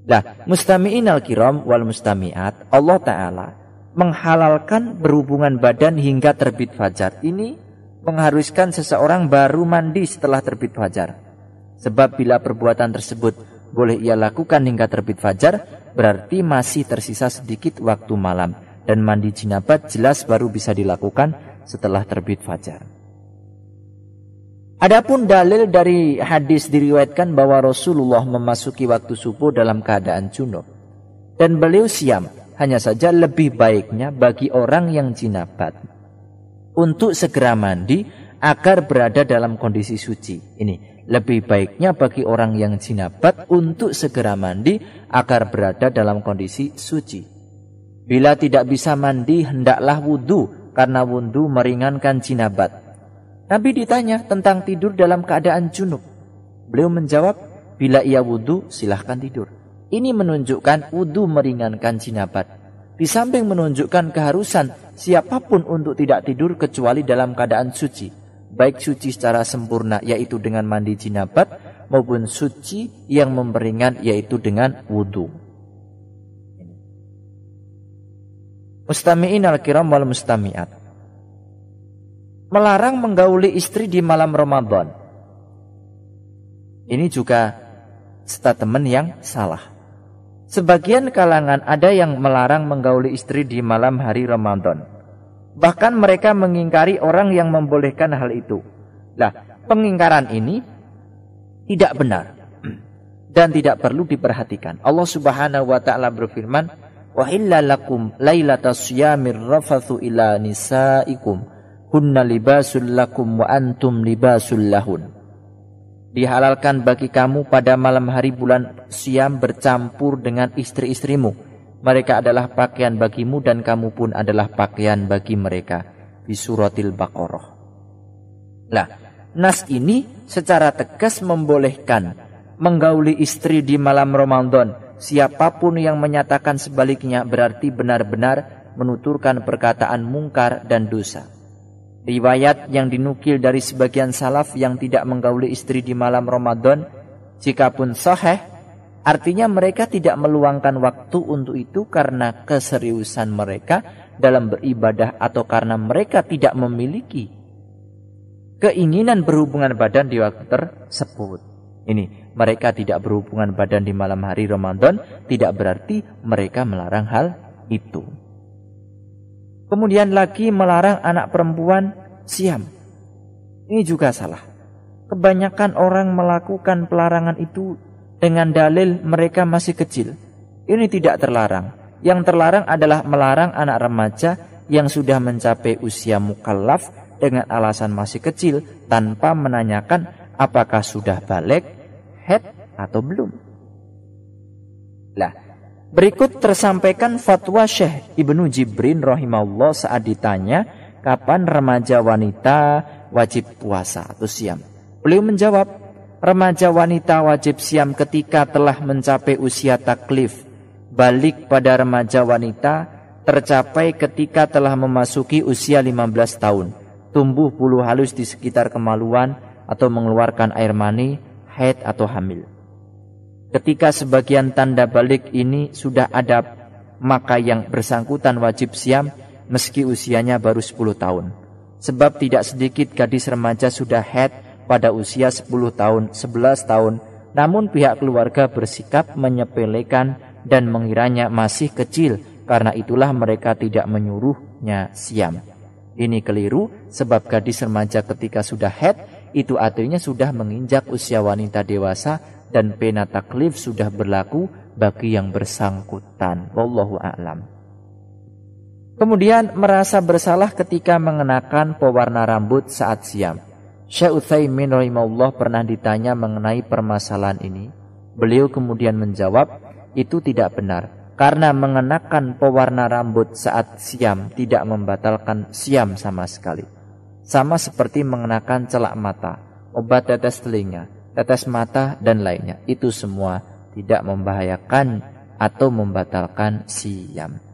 Nah, mustami'in al-kiram wal mustami'at, Allah Ta'ala menghalalkan berhubungan badan hingga terbit fajar. Ini mengharuskan seseorang baru mandi setelah terbit fajar. Sebab bila perbuatan tersebut boleh ia lakukan hingga terbit fajar, berarti masih tersisa sedikit waktu malam. Dan mandi jinabat jelas baru bisa dilakukan setelah terbit fajar. Adapun dalil dari hadis diriwayatkan bahwa Rasulullah memasuki waktu subuh dalam keadaan junub. Dan beliau siam. Hanya saja lebih baiknya bagi orang yang jinabat untuk segera mandi agar berada dalam kondisi suci. Ini lebih baiknya bagi orang yang jinabat untuk segera mandi agar berada dalam kondisi suci. Bila tidak bisa mandi, hendaklah wudu, karena wudu meringankan jinabat. Nabi ditanya tentang tidur dalam keadaan junub. Beliau menjawab, bila ia wudu, silahkan tidur. Ini menunjukkan wudu meringankan jinabat. Di samping menunjukkan keharusan siapapun untuk tidak tidur kecuali dalam keadaan suci. Baik suci secara sempurna, yaitu dengan mandi jinabat, maupun suci yang memperingan, yaitu dengan wudu. Mustami'in al-kiram wal mustami'at. Melarang menggauli istri di malam Ramadan. Ini juga statement yang salah. Sebagian kalangan ada yang melarang menggauli istri di malam hari Ramadan. Bahkan mereka mengingkari orang yang membolehkan hal itu. Nah, pengingkaran ini tidak benar dan tidak perlu diperhatikan. Allah Subhanahu wa taala berfirman, "Wa hilla lakum lailatas syiyamir rafathu ila nisaikum hunna libasul lakum wa antum libasul lahun." Dihalalkan bagi kamu pada malam hari bulan Syam bercampur dengan istri-istrimu. Mereka adalah pakaian bagimu dan kamu pun adalah pakaian bagi mereka. Di suratil Baqarah. Nah, nas ini secara tegas membolehkan menggauli istri di malam Ramadan. Siapapun yang menyatakan sebaliknya berarti benar-benar menuturkan perkataan mungkar dan dosa. Riwayat yang dinukil dari sebagian salaf yang tidak menggauli istri di malam Ramadan, jikapun sahih, artinya mereka tidak meluangkan waktu untuk itu karena keseriusan mereka dalam beribadah atau karena mereka tidak memiliki keinginan berhubungan badan di waktu tersebut. Ini, mereka tidak berhubungan badan di malam hari Ramadan tidak berarti mereka melarang hal itu. Kemudian lagi melarang anak perempuan siam. Ini juga salah. Kebanyakan orang melakukan pelarangan itu dengan dalil mereka masih kecil. Ini tidak terlarang. Yang terlarang adalah melarang anak remaja yang sudah mencapai usia mukallaf dengan alasan masih kecil tanpa menanyakan apakah sudah balik, haid atau belum. Lah, berikut tersampaikan fatwa Syekh Ibnu Jibrin rahimahullah saat ditanya kapan remaja wanita wajib puasa atau siam. Beliau menjawab, remaja wanita wajib siam ketika telah mencapai usia taklif. Balik pada remaja wanita tercapai ketika telah memasuki usia 15 tahun. Tumbuh bulu halus di sekitar kemaluan atau mengeluarkan air mani, haid atau hamil. Ketika sebagian tanda balik ini sudah ada, maka yang bersangkutan wajib siam meski usianya baru 10 tahun. Sebab tidak sedikit gadis remaja sudah haid pada usia 10 tahun, 11 tahun, namun pihak keluarga bersikap menyepelekan dan mengiranya masih kecil, karena itulah mereka tidak menyuruhnya siam. Ini keliru, sebab gadis remaja ketika sudah haid itu artinya sudah menginjak usia wanita dewasa dan pena taklif sudah berlaku bagi yang bersangkutan. Wallahu a'lam. Kemudian merasa bersalah ketika mengenakan pewarna rambut saat siam. Syekh Utsaimin rahimahullah pernah ditanya mengenai permasalahan ini. Beliau kemudian menjawab, itu tidak benar. Karena mengenakan pewarna rambut saat siam tidak membatalkan siam sama sekali. Sama seperti mengenakan celak mata, obat tetes telinga, tetes mata, dan lainnya. Itu semua tidak membahayakan atau membatalkan siam.